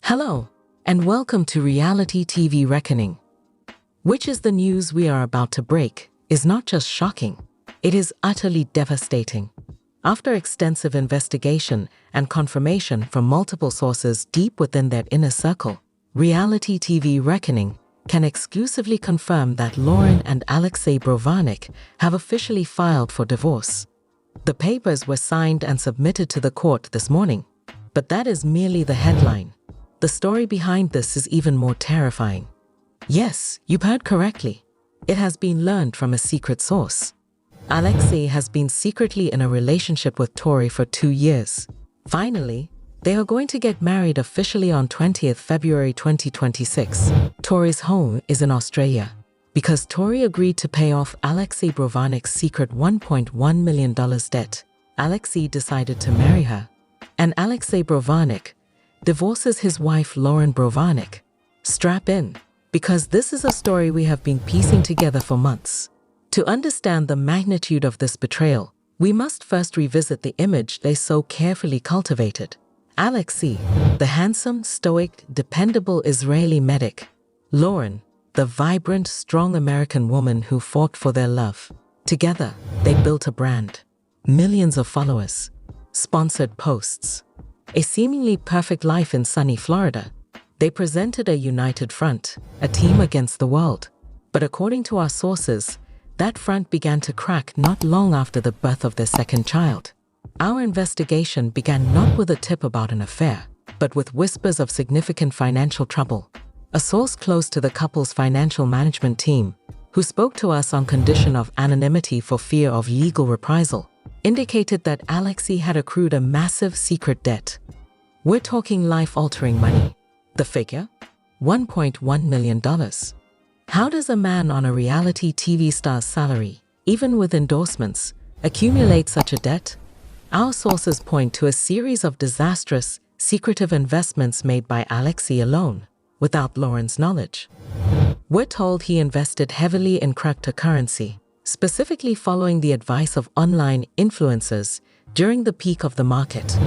Hello, and welcome to Reality TV Reckoning. Which is the news we are about to break is not just shocking, it is utterly devastating. After extensive investigation and confirmation from multiple sources deep within their inner circle, Reality TV Reckoning can exclusively confirm that Loren and Alexei Brovarnik have officially filed for divorce. The papers were signed and submitted to the court this morning, but that is merely the headline. The story behind this is even more terrifying. Yes, you've heard correctly. It has been learned from a secret source. Alexei has been secretly in a relationship with Tori for 2 years. Finally, they are going to get married officially on 20th February 2026. Tori's home is in Australia. Because Tori agreed to pay off Alexei Brovarnik's secret $1.1 million debt, Alexei decided to marry her. And Alexei Brovarnik divorces his wife Loren Brovarnik. Strap in, because this is a story we have been piecing together for months. To understand the magnitude of this betrayal, we must first revisit the image they so carefully cultivated. Alexei, the handsome, stoic, dependable Israeli medic. Loren, the vibrant, strong American woman who fought for their love. Together, they built a brand. Millions of followers. Sponsored posts. A seemingly perfect life in sunny Florida. They presented a united front, a team against the world. But according to our sources, that front began to crack not long after the birth of their second child. Our investigation began not with a tip about an affair, but with whispers of significant financial trouble. A source close to the couple's financial management team, who spoke to us on condition of anonymity for fear of legal reprisal, indicated that Alexei had accrued a massive secret debt. We're talking life-altering money. The figure? $1.1 million. How does a man on a reality TV star's salary, even with endorsements, accumulate such a debt? Our sources point to a series of disastrous, secretive investments made by Alexei alone, without Loren's knowledge. We're told he invested heavily in cryptocurrency, specifically following the advice of online influencers during the peak of the market.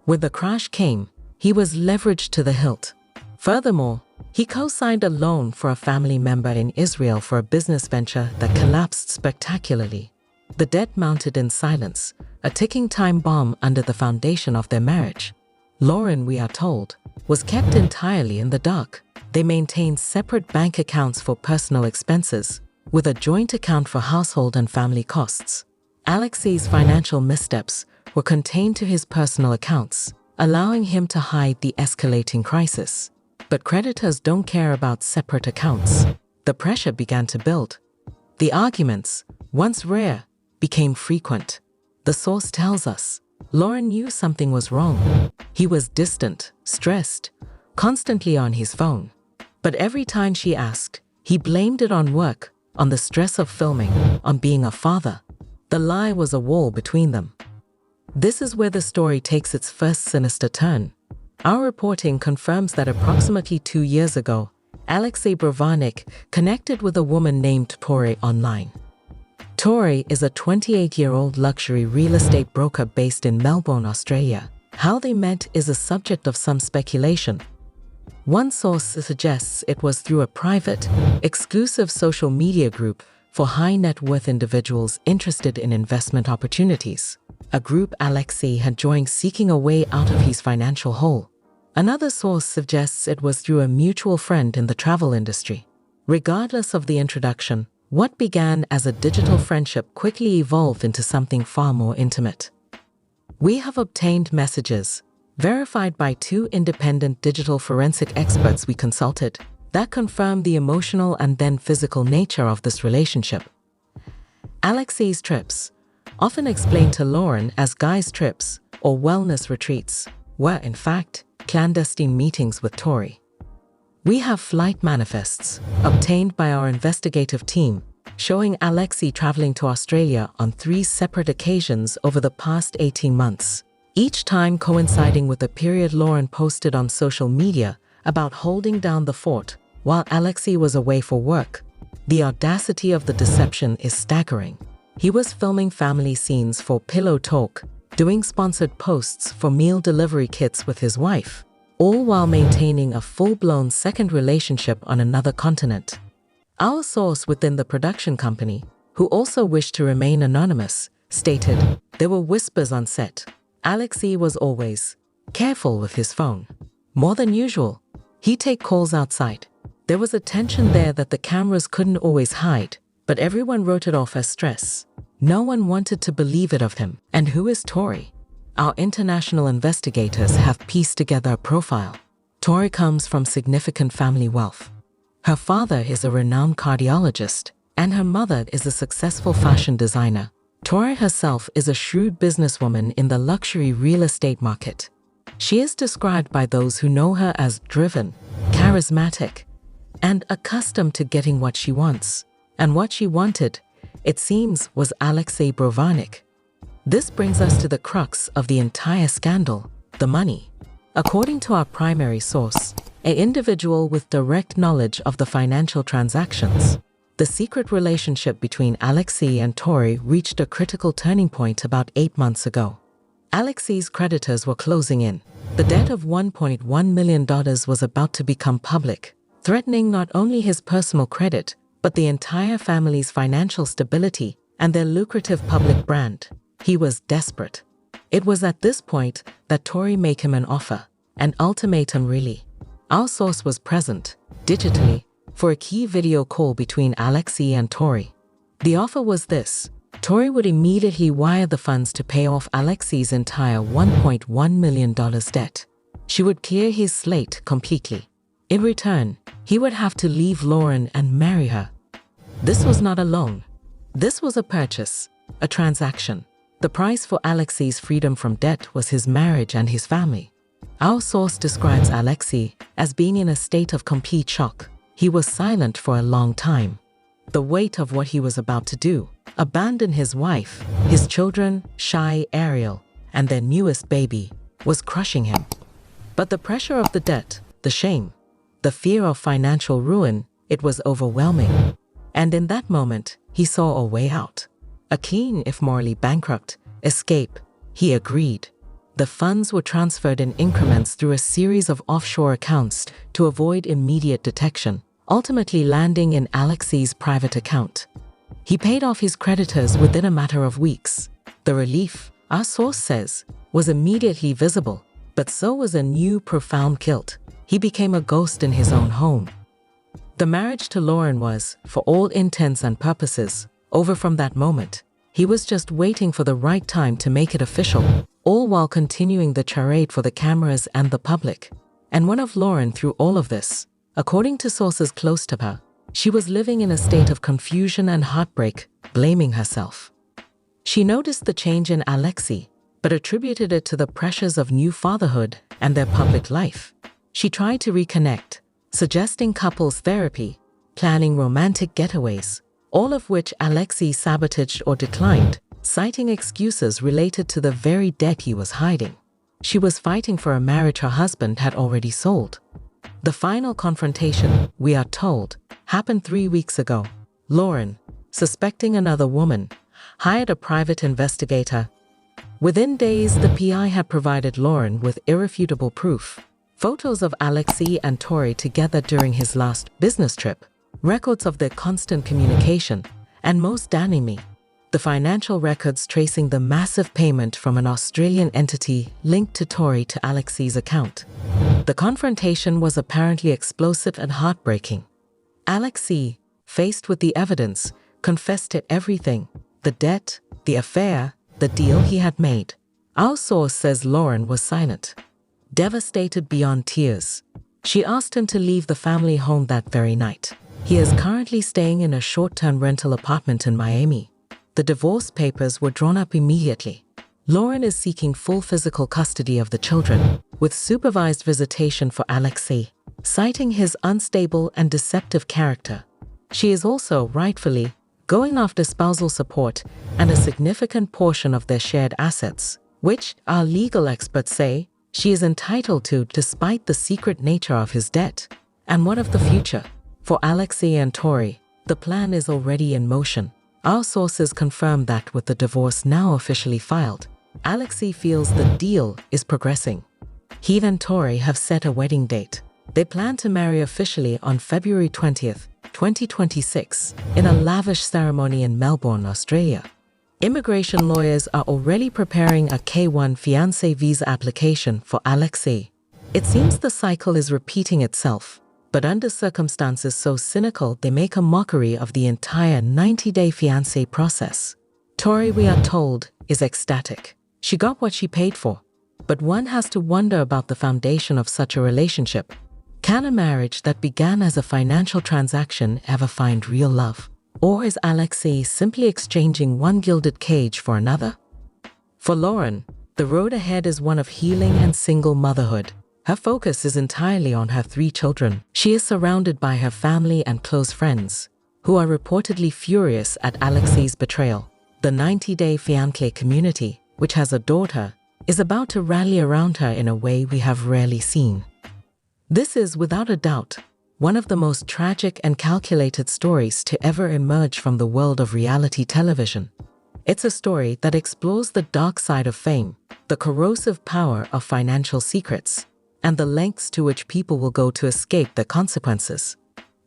When the crash came, he was leveraged to the hilt. Furthermore, he co-signed a loan for a family member in Israel for a business venture that collapsed spectacularly. The debt mounted in silence, a ticking time bomb under the foundation of their marriage. Loren, we are told, was kept entirely in the dark. They maintained separate bank accounts for personal expenses, with a joint account for household and family costs. Alexei's financial missteps were contained to his personal accounts, allowing him to hide the escalating crisis. But creditors don't care about separate accounts. The pressure began to build. The arguments, once rare, became frequent. The source tells us, Loren knew something was wrong. He was distant, stressed, constantly on his phone. But every time she asked, he blamed it on work, on the stress of filming, on being a father. The lie was a wall between them. This is where the story takes its first sinister turn. Our reporting confirms that approximately 2 years ago, Alexei Brovarnik connected with a woman named Tori online. Tori is a 28-year-old luxury real estate broker based in Melbourne, Australia. How they met is a subject of some speculation. One source suggests it was through a private, exclusive social media group for high-net-worth individuals interested in investment opportunities, a group Alexei had joined seeking a way out of his financial hole. Another source suggests it was through a mutual friend in the travel industry. Regardless of the introduction, what began as a digital friendship quickly evolved into something far more intimate. We have obtained messages, verified by 2 independent digital forensic experts we consulted, that confirmed the emotional and then physical nature of this relationship. Alexei's trips, often explained to Loren as guys' trips or wellness retreats, were in fact clandestine meetings with Tori. We have flight manifests, obtained by our investigative team, showing Alexei traveling to Australia on 3 separate occasions over the past 18 months, each time coinciding with the period Loren posted on social media about holding down the fort while Alexei was away for work. The audacity of the deception is staggering. He was filming family scenes for Pillow Talk, doing sponsored posts for meal delivery kits with his wife, all while maintaining a full-blown second relationship on another continent. Our source within the production company, who also wished to remain anonymous, stated, "There were whispers on set. Alexei was always careful with his phone. More than usual. He'd take calls outside. There was a tension there that the cameras couldn't always hide, but everyone wrote it off as stress. No one wanted to believe it of him." And who is Tori? Our international investigators have pieced together a profile. Tori comes from significant family wealth. Her father is a renowned cardiologist, and her mother is a successful fashion designer. Tori herself is a shrewd businesswoman in the luxury real estate market. She is described by those who know her as driven, charismatic, and accustomed to getting what she wants. And what she wanted, it seems, was Alexei Brovarnik. This brings us to the crux of the entire scandal, the money. According to our primary source, an individual with direct knowledge of the financial transactions, the secret relationship between Alexei and Tori reached a critical turning point about 8 months ago. Alexei's creditors were closing in. The debt of $1.1 million was about to become public, threatening not only his personal credit, but the entire family's financial stability and their lucrative public brand. He was desperate. It was at this point that Tori made him an offer, an ultimatum really. Our source was present, digitally, for a key video call between Alexei and Tori. The offer was this: Tori would immediately wire the funds to pay off Alexei's entire $1.1 million debt. She would clear his slate completely. In return, he would have to leave Loren and marry her. This was not a loan. This was a purchase, a transaction. The price for Alexei's freedom from debt was his marriage and his family. Our source describes Alexei as being in a state of complete shock. He was silent for a long time. The weight of what he was about to do, abandon his wife, his children, Shy, Ariel, and their newest baby, was crushing him. But the pressure of the debt, the shame, the fear of financial ruin, it was overwhelming. And in that moment, he saw a way out. A clean, if morally bankrupt, escape. He agreed. The funds were transferred in increments through a series of offshore accounts to avoid immediate detection, ultimately landing in Alexei's private account. He paid off his creditors within a matter of weeks. The relief, our source says, was immediately visible, but so was a new profound guilt. He became a ghost in his own home. The marriage to Loren was, for all intents and purposes, over from that moment. He was just waiting for the right time to make it official, all while continuing the charade for the cameras and the public. And one of Loren through all of this, according to sources close to her, she was living in a state of confusion and heartbreak, blaming herself. She noticed the change in Alexei, but attributed it to the pressures of new fatherhood and their public life. She tried to reconnect, suggesting couples therapy, planning romantic getaways, all of which Alexei sabotaged or declined, citing excuses related to the very debt he was hiding. She was fighting for a marriage her husband had already sold. The final confrontation, we are told, happened 3 weeks ago. Loren, suspecting another woman, hired a private investigator. Within days, the PI had provided Loren with irrefutable proof. Photos of Alexei and Tori together during his last business trip, records of their constant communication, and most damningly, the financial records tracing the massive payment from an Australian entity linked to Tori to Alexei's account. The confrontation was apparently explosive and heartbreaking. Alexei, faced with the evidence, confessed to everything: the debt, the affair, the deal he had made. Our source says Loren was silent, devastated beyond tears. She asked him to leave the family home that very night. He is currently staying in a short-term rental apartment in Miami. The divorce papers were drawn up immediately. Loren is seeking full physical custody of the children, with supervised visitation for Alexei, citing his unstable and deceptive character. She is also, rightfully, going after spousal support and a significant portion of their shared assets, which, our legal experts say, she is entitled to despite the secret nature of his debt. And what of the future? For Alexei and Tori, the plan is already in motion. Our sources confirm that with the divorce now officially filed, Alexei feels the deal is progressing. he and Tori have set a wedding date. They plan to marry officially on February 20th, 2026, in a lavish ceremony in Melbourne, Australia. Immigration lawyers are already preparing a K1 fiancé visa application for Alexei. It seems the cycle is repeating itself, but under circumstances so cynical they make a mockery of the entire 90-day fiancé process. Tori, we are told, is ecstatic. She got what she paid for. But one has to wonder about the foundation of such a relationship. Can a marriage that began as a financial transaction ever find real love? Or is Alexei simply exchanging one gilded cage for another? For Loren, the road ahead is one of healing and single motherhood. Her focus is entirely on her 3 children. She is surrounded by her family and close friends, who are reportedly furious at Alexei's betrayal. The 90-day fiancé community, which has adored her, is about to rally around her in a way we have rarely seen. This is, without a doubt, one of the most tragic and calculated stories to ever emerge from the world of reality television. It's a story that explores the dark side of fame, the corrosive power of financial secrets, and the lengths to which people will go to escape the consequences.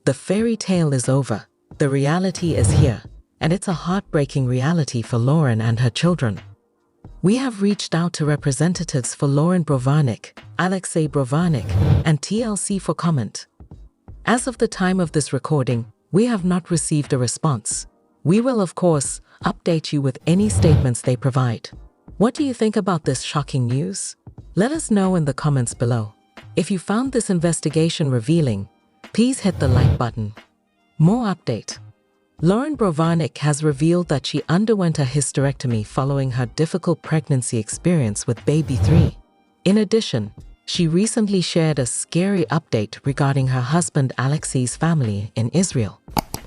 The fairy tale is over. The reality is here, and it's a heartbreaking reality for Loren and her children. We have reached out to representatives for Loren Brovarnik, Alexei Brovarnik, and TLC for comment. As of the time of this recording, we have not received a response. We will, of course, update you with any statements they provide. What do you think about this shocking news? Let us know in the comments below. If you found this investigation revealing, please hit the like button. More update. Loren Brovarnik has revealed that she underwent a hysterectomy following her difficult pregnancy experience with baby 3. In addition, she recently shared a scary update regarding her husband Alexei's family in Israel.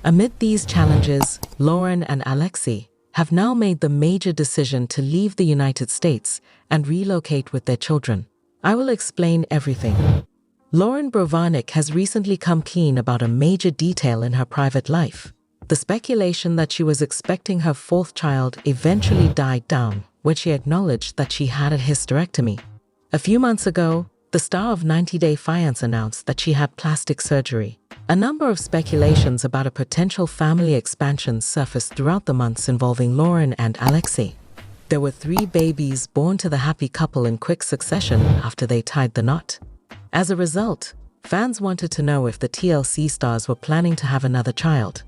Amid these challenges, Loren and Alexei have now made the major decision to leave the United States and relocate with their children. I will explain everything. Loren Brovarnik has recently come clean about a major detail in her private life. The speculation that she was expecting her 4th child eventually died down when she acknowledged that she had a hysterectomy. A few months ago, the star of 90 Day Fiancé announced that she had plastic surgery. A number of speculations about a potential family expansion surfaced throughout the months involving Loren and Alexei. There were 3 babies born to the happy couple in quick succession after they tied the knot. As a result, fans wanted to know if the TLC stars were planning to have another child.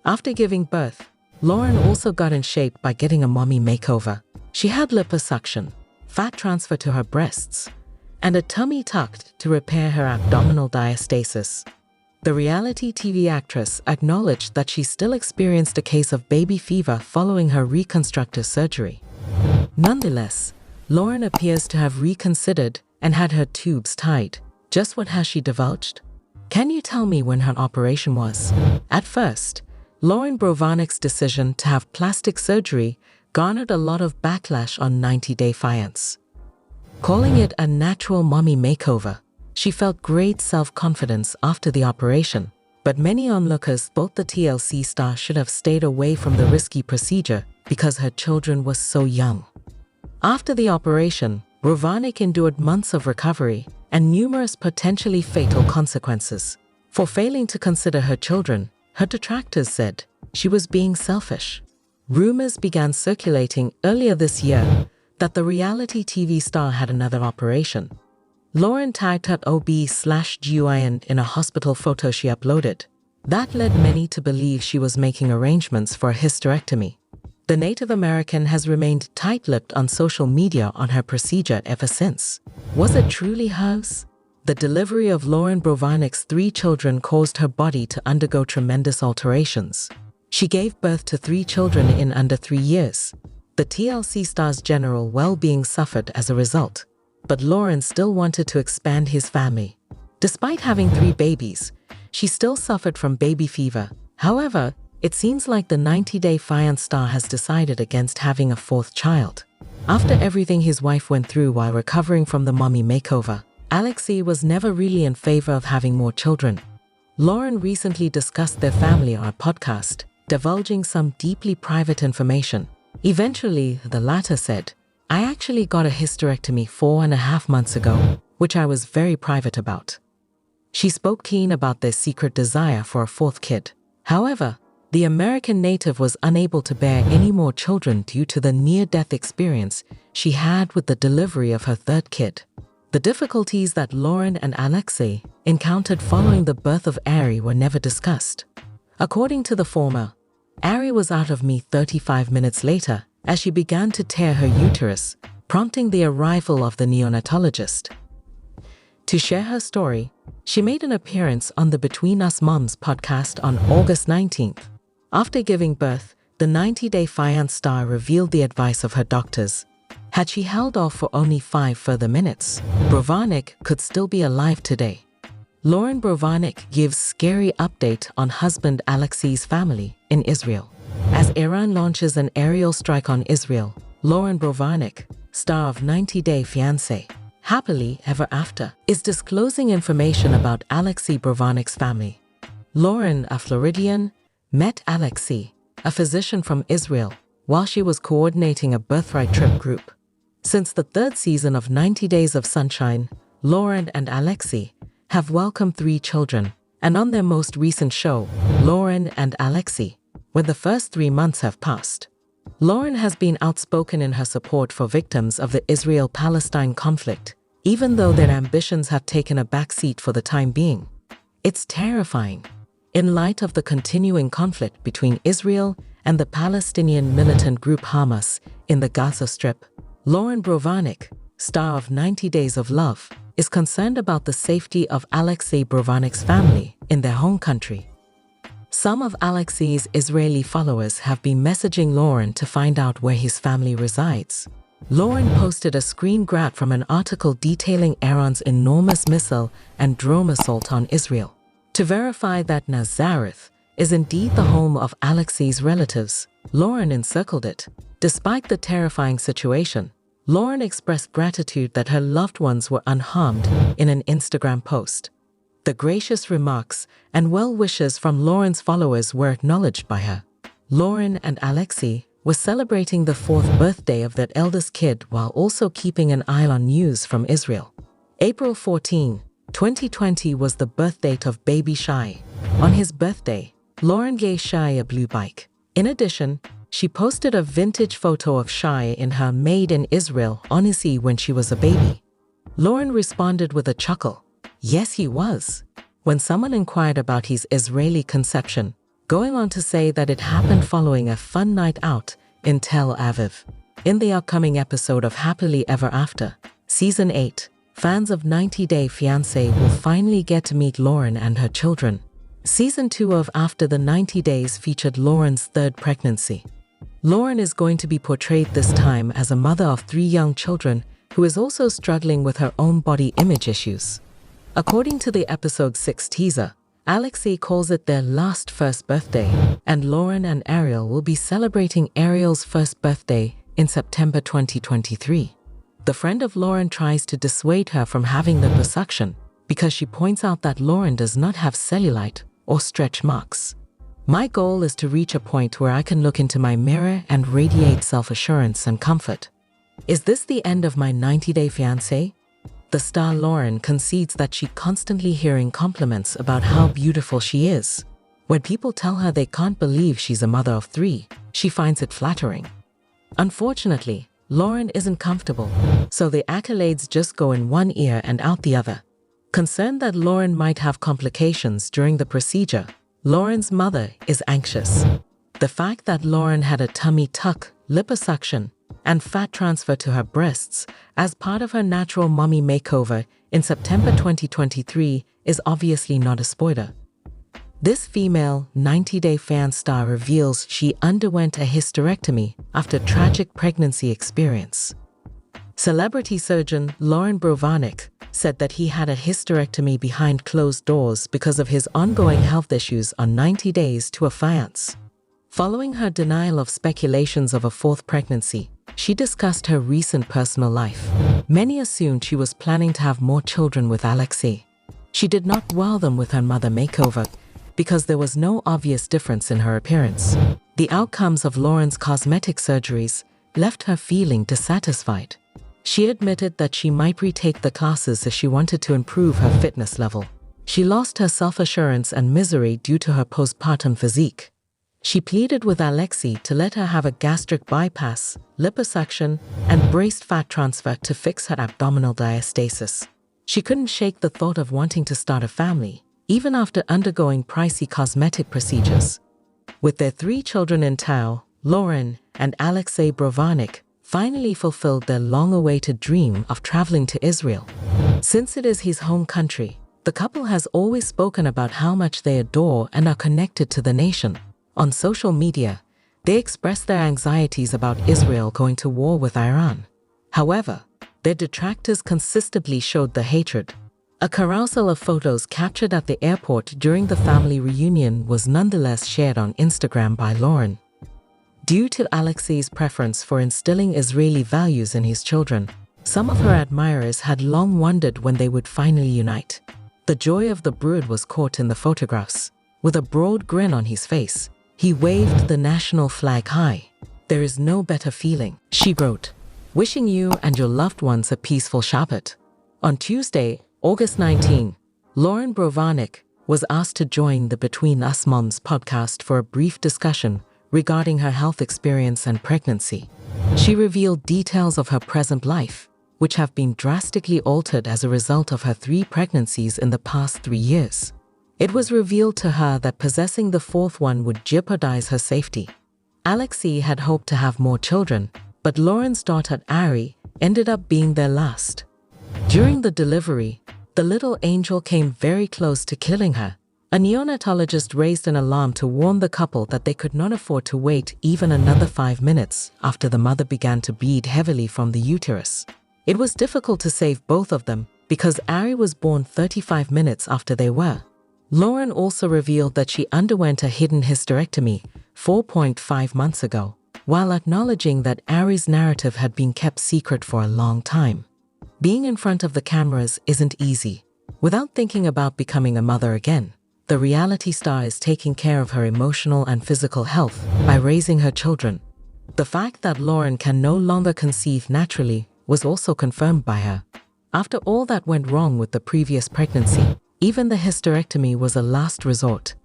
After giving birth, Loren also got in shape by getting a mommy makeover. She had liposuction, fat transfer to her breasts, and a tummy tucked to repair her abdominal diastasis. The reality TV actress acknowledged that she still experienced a case of baby fever following her reconstructive surgery. Nonetheless, Loren appears to have reconsidered and had her tubes tied. Just what has she divulged? Can you tell me when her operation was? At first, Loren Brovarnik's decision to have plastic surgery garnered a lot of backlash on 90 Day Fiancé. Calling it a natural mommy makeover, she felt great self-confidence after the operation, but many onlookers thought the TLC star should have stayed away from the risky procedure because her children were so young. After the operation, Brovarnik endured months of recovery and numerous potentially fatal consequences. For failing to consider her children, her detractors said she was being selfish. Rumors began circulating earlier this year that the reality TV star had another operation. Loren tagged her OB/GYN in a hospital photo she uploaded. That led many to believe she was making arrangements for a hysterectomy. The Native American has remained tight-lipped on social media on her procedure ever since. Was it truly hers? The delivery of Loren Brovarnik's 3 children caused her body to undergo tremendous alterations. She gave birth to 3 children in under 3 years. The TLC star's general well-being suffered as a result, but Loren still wanted to expand his family. Despite having 3 babies, she still suffered from baby fever. However, it seems like the 90 Day Fiancé star has decided against having a 4th child. After everything his wife went through while recovering from the mommy makeover, Alexei was never really in favor of having more children. Loren recently discussed their family on a podcast, divulging some deeply private information. Eventually, the latter said, I actually got a hysterectomy 4.5 months ago, which I was very private about. She spoke keen about their secret desire for a fourth kid. However, the American native was unable to bear any more children due to the near-death experience she had with the delivery of her third kid. The difficulties that Loren and Alexei encountered following the birth of Ari were never discussed. According to the former, Ari was out of me 35 minutes later as she began to tear her uterus, prompting the arrival of the neonatologist. To share her story, she made an appearance on the Between Us Moms podcast on August 19th. After giving birth, the 90-day Fiance star revealed the advice of her doctors. Had she held off for only 5 further minutes, Brovarnik could still be alive today. Loren Brovarnik gives scary update on husband Alexei's family in Israel. As Iran launches an aerial strike on Israel, Loren Brovarnik, star of 90-Day Fiancé, Happily Ever After, is disclosing information about Alexei Brovarnik's family. Loren, a Floridian, met Alexei, a physician from Israel, while she was coordinating a birthright trip group. Since the third season of 90 Days of Sunshine, Loren and Alexei have welcomed 3 children, and on their most recent show, Loren and Alexei, when the first 3 months have passed. Loren has been outspoken in her support for victims of the Israel-Palestine conflict, even though their ambitions have taken a backseat for the time being. It's terrifying. In light of the continuing conflict between Israel and the Palestinian militant group Hamas in the Gaza Strip, Loren Brovarnik, star of 90 Days of Love, is concerned about the safety of Alexei Brovarnik's family in their home country. Some of Alexei's Israeli followers have been messaging Loren to find out where his family resides. Loren posted a screen grab from an article detailing Iran's enormous missile and drone assault on Israel. To verify that Nazareth is indeed the home of Alexei's relatives, Loren encircled it. Despite the terrifying situation, Loren expressed gratitude that her loved ones were unharmed in an Instagram post. The gracious remarks and well wishes from Loren's followers were acknowledged by her. Loren and Alexei were celebrating the 4th birthday of their eldest kid while also keeping an eye on news from Israel. April 14, 2020 was the birth date of baby Shai. On his birthday, Loren gave Shai a blue bike. In addition, she posted a vintage photo of Shai in her Made in Israel Odyssey when she was a baby. Loren responded with a chuckle. Yes, he was, when someone inquired about his Israeli conception, going on to say that it happened following a fun night out in Tel Aviv. In the upcoming episode of Happily Ever After, Season 8, fans of 90 Day Fiancé will finally get to meet Loren and her children. Season 2 of After the 90 Days featured Loren's 3rd pregnancy. Loren is going to be portrayed this time as a mother of 3 young children who is also struggling with her own body image issues. According to the episode 6 teaser, Alexei calls it their last first birthday, and Loren and Ariel will be celebrating Ariel's first birthday in September 2023. The friend of Loren tries to dissuade her from having the liposuction because she points out that Loren does not have cellulite or stretch marks. My goal is to reach a point where I can look into my mirror and radiate self-assurance and comfort. Is this the end of my 90-day fiancé? The star Loren concedes that she constantly hearing compliments about how beautiful she is. When people tell her they can't believe she's a mother of 3, she finds it flattering. Unfortunately, Loren isn't comfortable, so the accolades just go in one ear and out the other. Concerned that Loren might have complications during the procedure, Loren's mother is anxious. The fact that Loren had a tummy tuck, liposuction, and fat transfer to her breasts as part of her natural mommy makeover in September 2023 is obviously not a spoiler. This female 90-Day Fiancé star reveals she underwent a hysterectomy after tragic pregnancy experience. Celebrity surgeon Loren Brovarnik said that he had a hysterectomy behind closed doors because of his ongoing health issues on 90 Days to a Fiance. Following her denial of speculations of a 4th pregnancy, she discussed her recent personal life. Many assumed she was planning to have more children with Alexei. She did not wow them with her mother makeover because there was no obvious difference in her appearance. The outcomes of Loren's cosmetic surgeries left her feeling dissatisfied. She admitted that she might retake the classes if she wanted to improve her fitness level. She lost her self-assurance and misery due to her postpartum physique. She pleaded with Alexei to let her have a gastric bypass, liposuction, and braced fat transfer to fix her abdominal diastasis. She couldn't shake the thought of wanting to start a family, even after undergoing pricey cosmetic procedures. With their 3 children in tow, Loren and Alexei Brovarnik finally fulfilled their long-awaited dream of traveling to Israel. Since it is his home country, the couple has always spoken about how much they adore and are connected to the nation. On social media, they express their anxieties about Israel going to war with Iran. However, their detractors consistently showed the hatred. A carousel of photos captured at the airport during the family reunion was nonetheless shared on Instagram by Loren. Due to Alexei's preference for instilling Israeli values in his children, some of her admirers had long wondered when they would finally unite. The joy of the brood was caught in the photographs. With a broad grin on his face, he waved the national flag high. "There is no better feeling," she wrote, "wishing you and your loved ones a peaceful Shabbat." On Tuesday, August 19, Loren Brovarnik was asked to join the Between Us Moms podcast for a brief discussion regarding her health experience and pregnancy. She revealed details of her present life, which have been drastically altered as a result of her 3 pregnancies in the past 3 years. It was revealed to her that possessing the 4th one would jeopardize her safety. Alexei had hoped to have more children, but Loren's daughter Ari ended up being their last. During the delivery, the little angel came very close to killing her. A neonatologist raised an alarm to warn the couple that they could not afford to wait even another 5 minutes after the mother began to bleed heavily from the uterus. It was difficult to save both of them because Ari was born 35 minutes after they were. Loren also revealed that she underwent a hidden hysterectomy 4.5 months ago, while acknowledging that Ari's narrative had been kept secret for a long time. Being in front of the cameras isn't easy. Without thinking about becoming a mother again, the reality star is taking care of her emotional and physical health by raising her children. The fact that Loren can no longer conceive naturally was also confirmed by her. After all that went wrong with the previous pregnancy, even the hysterectomy was a last resort.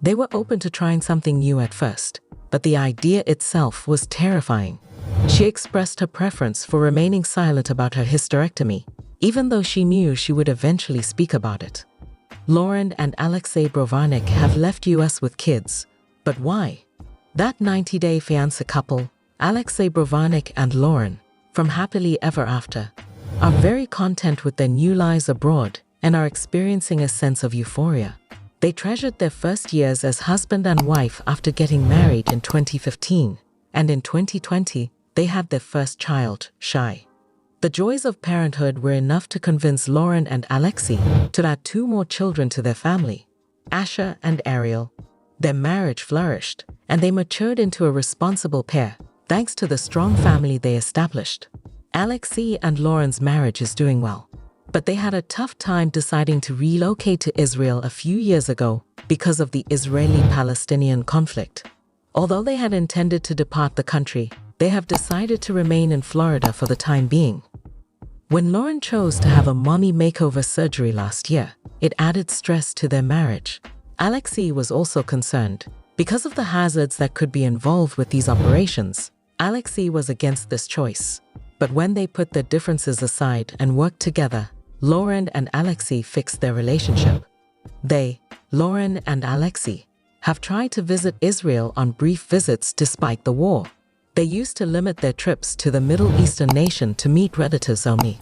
They were open to trying something new at first, but the idea itself was terrifying. She expressed her preference for remaining silent about her hysterectomy, even though she knew she would eventually speak about it. Loren and Alexei Brovarnik have left US with kids, but why? That 90-day fiancé couple, Alexei Brovarnik and Loren, from Happily Ever After, are very content with their new lives abroad and are experiencing a sense of euphoria. They treasured their first years as husband and wife after getting married in 2015, and in 2020, they had their first child, Shai. The joys of parenthood were enough to convince Loren and Alexei to add 2 more children to their family, Asher and Ariel. Their marriage flourished, and they matured into a responsible pair, thanks to the strong family they established. Alexei and Loren's marriage is doing well, but they had a tough time deciding to relocate to Israel a few years ago because of the Israeli-Palestinian conflict. Although they had intended to depart the country, they have decided to remain in Florida for the time being. When Loren chose to have a mommy makeover surgery last year, it added stress to their marriage. Alexei was also concerned. Because of the hazards that could be involved with these operations, Alexei was against this choice. But when they put their differences aside and worked together, Loren and Alexei fixed their relationship. They, Loren and Alexei, have tried to visit Israel on brief visits despite the war. They used to limit their trips to the Middle Eastern nation to meet relatives only.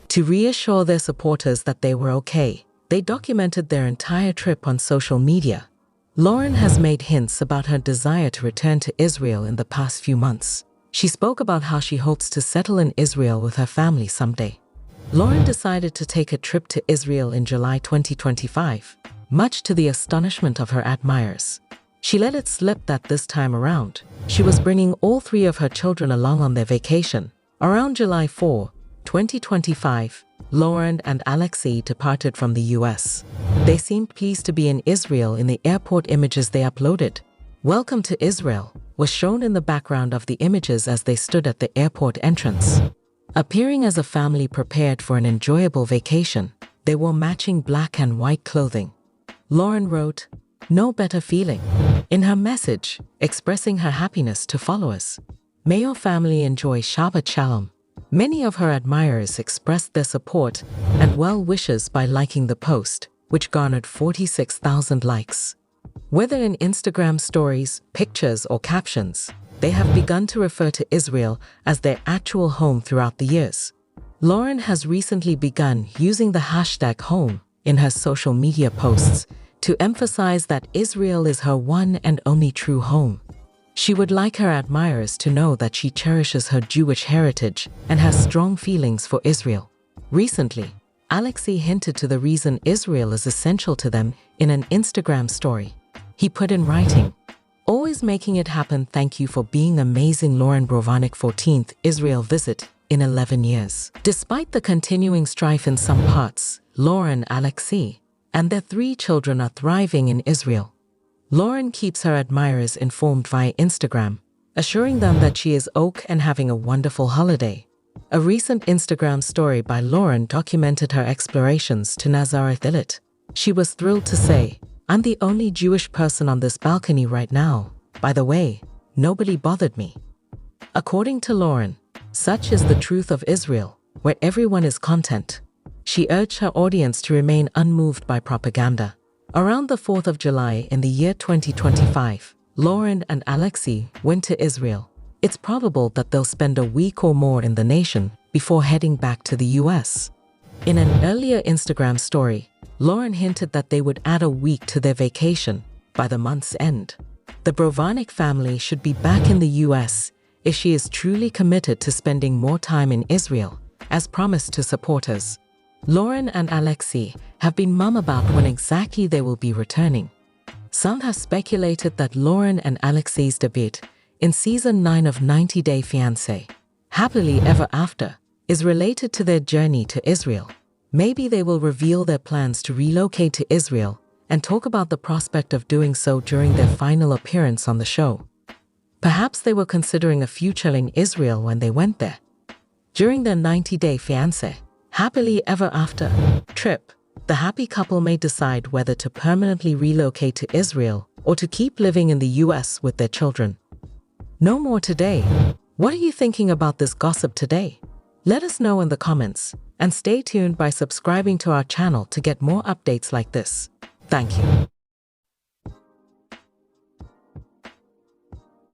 To reassure their supporters that they were okay, they documented their entire trip on social media. Loren has made hints about her desire to return to Israel in the past few months. She spoke about how she hopes to settle in Israel with her family someday. Loren decided to take a trip to Israel in July 2025, much to the astonishment of her admirers. She let it slip that this time around, she was bringing all 3 of her children along on their vacation. Around July 4, 2025, Loren and Alexei departed from the US. They seemed pleased to be in Israel in the airport images they uploaded. "Welcome to Israel. was shown in the background of the images as they stood at the airport entrance. Appearing as a family prepared for an enjoyable vacation, they wore matching black and white clothing. Loren wrote, "No better feeling," in her message, expressing her happiness to followers. May your family enjoy Shabbat Shalom. Many of her admirers expressed their support and well wishes by liking the post, which garnered 46,000 likes. Whether in Instagram stories, pictures, or captions, they have begun to refer to Israel as their actual home throughout the years. Loren has recently begun using the hashtag home in her social media posts to emphasize that Israel is her one and only true home. She would like her admirers to know that she cherishes her Jewish heritage and has strong feelings for Israel. Recently, Alexei hinted to the reason Israel is essential to them in an Instagram story. He put in writing, "Always making it happen. Thank you for being amazing. Loren Brovarnik 14th Israel visit in 11 years." Despite the continuing strife in some parts, Loren, Alexei, and their 3 children are thriving in Israel. Loren keeps her admirers informed via Instagram, assuring them that she is okay and having a wonderful holiday. A recent Instagram story by Loren documented her explorations to Nazareth Illit. She was thrilled to say, "I'm the only Jewish person on this balcony right now. By the way, nobody bothered me." According to Loren, such is the truth of Israel, where everyone is content. She urged her audience to remain unmoved by propaganda. Around the 4th of July in the year 2025, Loren and Alexei went to Israel. It's probable that they'll spend a week or more in the nation before heading back to the US. In an earlier Instagram story, Loren hinted that they would add a week to their vacation by the month's end. The Brovarnik family should be back in the US if she is truly committed to spending more time in Israel, as promised to supporters. Loren and Alexei have been mum about when exactly they will be returning. Some have speculated that Loren and Alexei's debut in season 9 of 90 Day Fiancé, Happily Ever After, is related to their journey to Israel. Maybe they will reveal their plans to relocate to Israel and talk about the prospect of doing so during their final appearance on the show. Perhaps they were considering a future in Israel when they went there. During their 90-day fiancé, happily ever after trip, the happy couple may decide whether to permanently relocate to Israel or to keep living in the US with their children. No more today. What are you thinking about this gossip today? Let us know in the comments, and stay tuned by subscribing to our channel to get more updates like this. Thank you.